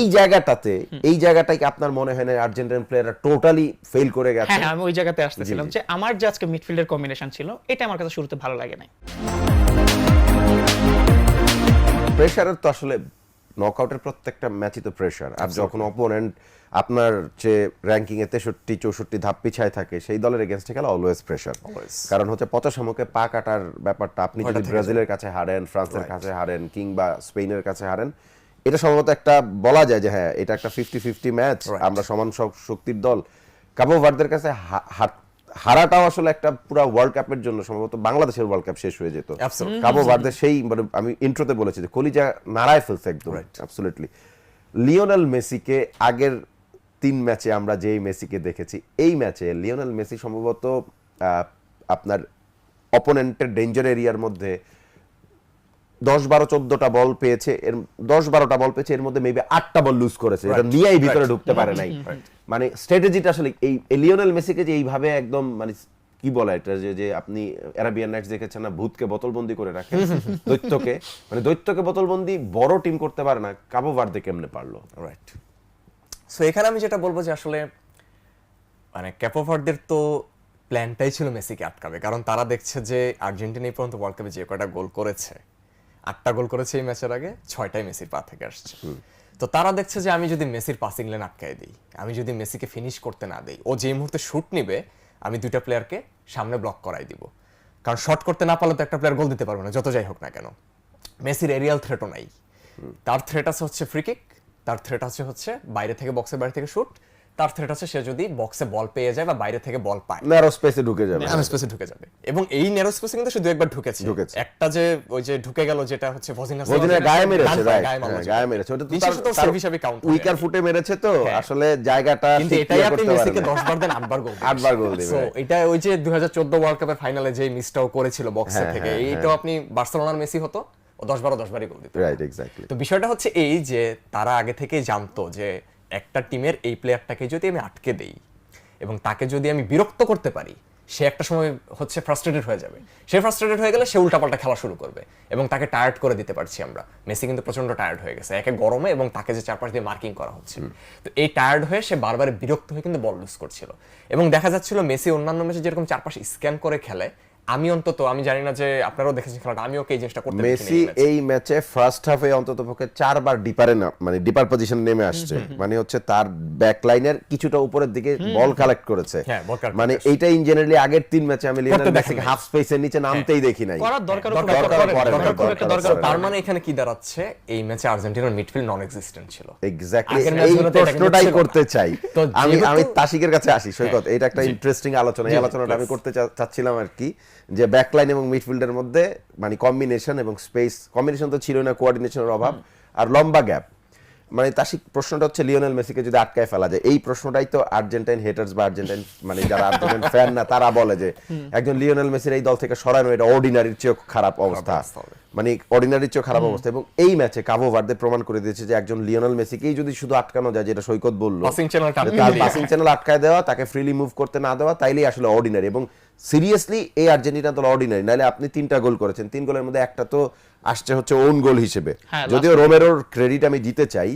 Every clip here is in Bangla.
এই জায়গাটাই কি আপনার মনে হয় না আর্জেন্টিনান প্লেয়াররা টোটালি ফেল করে গেছে? হ্যাঁ, আমি ওই জায়গাতে আসতেছিলাম যে আমার যে আজকে মিডফিল্ডের কম্বিনেশন ছিল এটা আমার কাছে শুরুতে ভালো লাগে নাই। প্রেসারের তো আসলে নকআউটের প্রত্যেকটা ম্যাচই তো প্রেসার, আর যখন অপোনেন্ট আপনার যে র্যাঙ্কিং এ 63-64 ধাপ পিছায় থাকে সেই দলের এগেইনস্টে খেলা অলওয়েজ প্রেসার। কারণ হচ্ছে 50 মুখে পা কাটার ব্যাপারটা, আপনি যদি ব্রাজিলের কাছে হারেন, ফ্রান্সের কাছে হারেন কিংবা স্পেনের কাছে হারেন, এটা সম্ভবত একটা বলা যায় যে হ্যাঁ এটা একটা 50-50 ম্যাচ, আমরা সমান শক্তির দল। কাবো ভার্দের কাছে হারাটাও আসলে একটা পুরো ওয়ার্ল্ড কাপের জন্য সম্ভবত বাংলাদেশের ওয়ার্ল্ড কাপ শেষ হয়ে যেত। কাবো ভার্দে সেই মানে আমি ইন্ট্রোতে বলেছি যে কলিজা নাড়ায় ফেলছে একদম। অ্যাবসলিউটলি। লিওনেল মেসিকে আগের 3 ম্যাচে আমরা যেই মেসিকে দেখেছি, এই ম্যাচে লিওনেল মেসি সম্ভবত আপনার অপোনেন্টের ডেঞ্জার এরিয়ার মধ্যে 10-12-14টা বল পেয়েছে, এর 10-12টা বল পেয়েছে, এর মধ্যে মেবি 8টা বল লুজ করেছে, এটা নিয়েই ভিতরে ঢুকতে পারে নাই। মানে স্ট্র্যাটেজিটা আসলে এই লিওনেল মেসিকে যে এইভাবে একদম মানে কি বলে এটা যে আপনি আরাবিয়ান নাইটস দেখেছেন না, ভূতকে বোতলবন্দি করে রাখে, দৈত্যকে বোতলবন্দি বড় টিম করতে পারে না, কাবো ভার্দে কেমনে পারলো? রাইট। সো এখানে আমি যেটা বলবো যে আসলে মানে কাবো ভার্দের তো প্ল্যানটাই ছিল মেসিকে আটকাবে, কারণ তারা দেখছে যে আর্জেন্টিনা এই পর্যন্ত ওয়ার্ল্ড কাপে যে কয়টা গোল করেছে, 8টা গোল করেছে এই ম্যাচের আগে, 6টাই মেসির পা থেকে আসছে। তো তারা দেখছে যে আমি যদি মেসির পাসিং লেন আটকায় দিই, আমি যদি মেসিকে ফিনিশ করতে না দেই, ও যে মুহূর্তে শুট নিবে আমি 2টা প্লেয়ারকে সামনে ব্লক করাই দিব, কারণ শট করতে না পারলে তো একটা প্লেয়ার গোল দিতে পারবে না যত যাই হোক না কেন। মেসির এরিয়াল থ্রেটও নাই, তার থ্রেট আছে হচ্ছে ফ্রি কিক, তার থ্রেট আছে হচ্ছে বাইরে থেকে বক্সের বাইরে থেকে শুট, তার থ্রেট আছে সে যদি বক্সে বল পেয়ে যায় বা বাইরে থেকে বল পায় ন্যারো স্পেসে ঢুকে যাবে, ঢুকে যাবে। এবং এই ন্যারো স্পেসে কিন্তু সে দু একবার ঢুকেছে। একটা যে ওই যে ঢুকে গেল যেটা হচ্ছে ভজিনাস গায়ে মেরেছে, গায়ে মেরেছে, ওটা তো তার সেভ হিসাবে কাউন্ট, উইকার ফুটে মেরেছে তো আসলে জায়গাটা। কিন্তু এটাই আপনি মেসিকে 10 বার দেন 8 বার গোল দিবে। সো এটা ওই যে 2014 ওয়ার্ল্ড কাপের ফাইনালে যে মিসটাও করেছিল বক্সে থেকে, এইটাও আপনি বার্সেলোনার মেসি হতো, ও 10 বারই গোল দিত। Right, exactly. তো বিষয়টা হচ্ছে এই যে তারা আগে থেকেই জানতো যে একটা টিমের এই প্লেয়ারটাকে যদি আমি আটকে দেই এবং তাকে যদি আমি বিরক্ত করতে পারি, সে একটা সময় হচ্ছে ফ্রাস্ট্রেটেড হয়ে যাবে। সে ফ্রাস্ট্রেটেড হয়ে গেলে সে উল্টাপাল্টা খেলা শুরু করবে এবং তাকে টায়ার্ড করে দিতে পারছি আমরা। মেসি কিন্তু প্রচন্ড টায়ার্ড হয়ে গেছে একে গরমে, এবং তাকে যে চারপাশ দিয়ে মার্কিং করা হচ্ছে, তো এই টায়ার্ড হয়ে সে বারবার বিরক্ত হয়ে কিন্তু বল লুজ করছিল। এবং দেখা যাচ্ছিল মেসি অন্যান্য ম্যাচে যেরকম চারপাশে স্ক্যান করে খেলে, আমি জানি না যে আপনারাও দেখেছেন খেলাটা, আমি ওকে এই জিনিসটা করতে দেখি। মেসি এই ম্যাচে ফার্স্ট হাফে অন্ততপক্ষে 4বার ডিপারে না মানে ডিপার পজিশন নেমে আসছে, মানে হচ্ছে তার ব্যাক লাইনের কিছুটা উপরের দিকে বল কালেক্ট করেছে। মানে এইটা ইন জেনারেলি আগের 3 ম্যাচে আমি লিওনেল মেসিকে হাফ স্পেসের নিচে নামতেই দেখি নাই। করার দরকার। তার মানে এখানে কি দাঁড়াচ্ছে, এই ম্যাচে আর্জেন্টিনার মিডফিল্ড নন এক্সিস্টেন্ট ছিল। এক্স্যাক্টলি, এই প্রশ্নটাই করতে চাই আমি তাশিকের কাছে আসি সৈকত। এটা একটা ইন্টারেস্টিং আলোচনা, এই আলোচনাটা আমি করতে চাচ্ছিলাম আর কি, যে ব্যাকলাইন এবং মিডফিল্ডের মধ্যে মানে কম্বিনেশন এবং স্পেস, কম্বিনেশন তো ছিল না, কোঅর্ডিনেশনের অভাব আর লম্বা গ্যাপ। মানে তাশিক, প্রশ্নটা হচ্ছে লিওনেল মেসিকে যদি আটকায় ফেলা যায়, এই প্রশ্নটাই তো আর্জেন্টাইন হেটার্স বা আর্জেন্টাইন মানে যারা আর্জেন্টাইন ফ্যান না তারা বলে যে একজন লিওনেল মেসির এই দল থেকে সরানো এটা অর্ডিনারির চেয়ে খারাপ অবস্থা, মানে অর্ডিনারির চেয়ে খারাপ অবস্থা। এবং এই ম্যাচে কাবো ভার্দে প্রমাণ করে দিয়েছে যে একজন লিওনেল মেসিকেই যদি শুধু আটকানো যায়, যেটা সৈকত বললো, তার পাসিং চ্যানেল আটকায় দেওয়া, তাকে ফ্রিলি মুভ করতে না দেওয়া, তাইলেই আসলে অর্ডিনারি। এবং সিরিয়াসলি এই আর্জেন্টিনা দল অর্ডিনারি, নাহলে আপনি 3টা গোল করেছেন, 3 গোলের মধ্যে একটা তো আসছে হচ্ছে ওন গোল হিসেবে, যদিও রোমেরোর ক্রেডিট আমি দিতে চাই,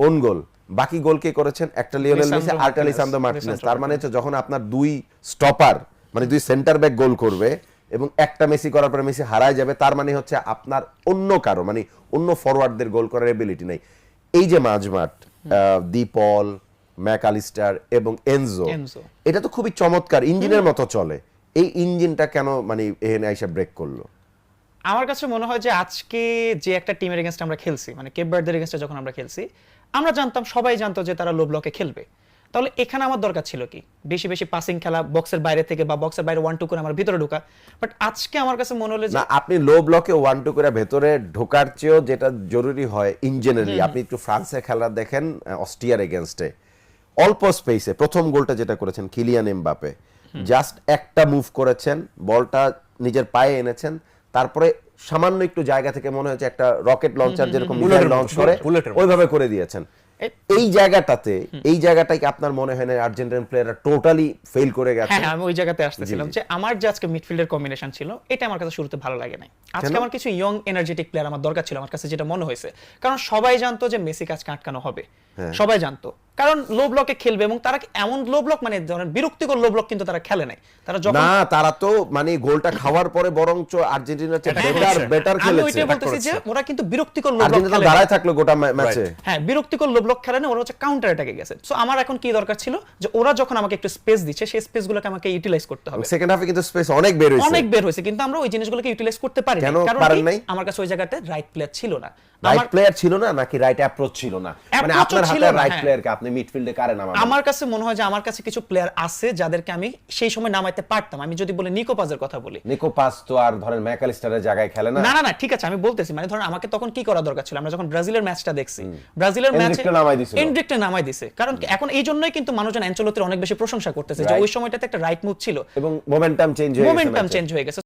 ওন গোল। বাকি গোল কে করেছেন? একটা লিওনেল মেসি আর একটা লিসান্দ্রো মার্টিনেজ। তার মানে হচ্ছে যখন আপনার 2 স্টপার মানে 2 সেন্টার ব্যাক গোল করবে এবং একটা মেসি করার পরে মেসি হারায় যাবে, তার মানে হচ্ছে আপনার অন্য কারো মানে অন্য ফরওয়ার্ডদের গোল করার এবিলিটি নাই। এই যে মাঝমাঠ দি পল, ম্যাকআলিস্টার এবং এনজো, এটা তো খুবই চমৎকার ইঞ্জিনের মতো চলে। এই ইঞ্জিনটা কেন মানে এখানে আইসা ব্রেক করলো? আমার কাছে মনে হয় যে আজকে যে একটা টিমের এগেইনস্ট আমরা খেলছি, মানে কেপ ভার্দের এগেইনস্টে যখন আমরা খেলছি, আমরা জানতাম, সবাই জানতো যে তারা লো ব্লকে খেলবে। তাহলে এখানে আমার দরকার ছিল কি বেশি বেশি পাসিং খেলা, বক্সের বাইরে থেকে বা বক্সের বাইরে 1-2 করে আমার ভিতরে ঢোকা। বাট আজকে আমার কাছে মনে হলো যে না, আপনি লো ব্লকে 1-2 করে ভেতরে ঢোকার চেয়েও যেটা জরুরি হয় ইন জেনারেলি, আপনি একটু ফ্রান্সের খেলা দেখেন অস্ট্রিয়ার এগেইনস্টে, অল্প স্পেসে প্রথম গোলটা যেটা করেছেন কিলিয়ান এমবাপে, জাস্ট একটা মুভ করেছেন, বলটা নিজের পায়ে এনেছেন, তারপরে সামান্য একটু জায়গা থেকে মনে হচ্ছে একটা রকেট লঞ্চার যেরকম মিসাইল লঞ্চ করে ওইভাবে করে দিয়েছেন। এই জায়গাটাই কি আপনার মনে হয় না আর্জেন্টাইন প্লেয়াররা টোটালি ফেল করে গেছে? হ্যাঁ, আমি ওই জায়গাতে আসতেছিলাম যে আমার যে আজকে মিডফিল্ডের কম্বিনেশন ছিল এটা আমার কাছে শুরুতে ভালো লাগে নাই। আজকে আমার কিছু ইয়ং এনার্জেটিক প্লেয়ার আমার দরকার ছিল, আমার কাছে যেটা মনে হয়েছে, কারণ সবাই জানতো যে মেসি কাজকে আটকানো হবে, সবাই জানতো, কারণ লো ব্লকে খেলবে এবং তারা এমন লো ব্লক মানে ধরেন বিরক্তিকর লো ব্লক কিন্তু তারা খেলে নাই। তারা যখন না, তারা তো মানে গোলটা খাওয়ার পরে বরঞ্চ আর্জেন্টিনার চেয়ে বেটার আমি খেলেছে। ওইটাই বলতেছি যে ওরা কিন্তু বিরক্তিকর লো ব্লক আর্জেন্টিনা খেলে দাঁড়ায় থাকলো গোটা ম্যাচে। হ্যাঁ, বিরক্তিকর লো ব্লক খেলে না, ওরা হচ্ছে কাউন্টার অ্যাটাকে গেছে। সো আমার এখন কি দরকার ছিল যে ওরা যখন আমাকে একটু স্পেস দিচ্ছে সেই স্পেসগুলোকে আমাকে ইউটিলাইজ করতে হবে। সেকেন্ড হাফে কিন্তু স্পেস অনেক বের হইছে, অনেক বের হয়েছে, কিন্তু আমরা ওই জিনিসগুলোকে ইউটিলাইজ করতে পারিনি। কেন কারণ পারেন কি? নাই? আমার কাছে ওই জায়গাতে রাইট প্লেয়ার ছিল না। রাইট প্লেয়ার ছিল না নাকি রাইট অ্যাপ্রোচ ছিল না? মানে Approach আপনার ছিল হাতে না, রাইট হ্যাঁ। প্লেয়ারকে আপনি মিডফিল্ডে কারে নামাবেন? আমার কাছে মনে হয় যে আমার কাছে কিছু প্লেয়ার আছে যাদেরকে আমি সেই সময় নামাইতে পারতাম। আমি যদি বলি নিকো পাজের কথা বলি, নিকো পাস তো আর ধরেন ম্যাকালিস্টারের জায়গায় খেলে না। না না না, ঠিক আছে, আমি বলতেছি মানে ধরেন আমাকে তখন কি করা দরকার ছিল, আমরা যখন ব্রাজিলের ম্যাচটা দেখছি, ব্রাজিলের ম্যাচে এনরিককে নামাই দিছিল। এনরিককে নামাই দিছে, কারণ কি? এখন এই জন্যই কিন্তু মানুষজন অ্যানচেলোত্তির অনেক বেশি প্রশংসা করতেছে যে Right. ওই সময়টাতে একটা রাইট মুভ ছিল এবং মোমেন্টাম চেঞ্জ হয়ে গেছে। মোমেন্টাম চেঞ্জ হয়ে গেছে।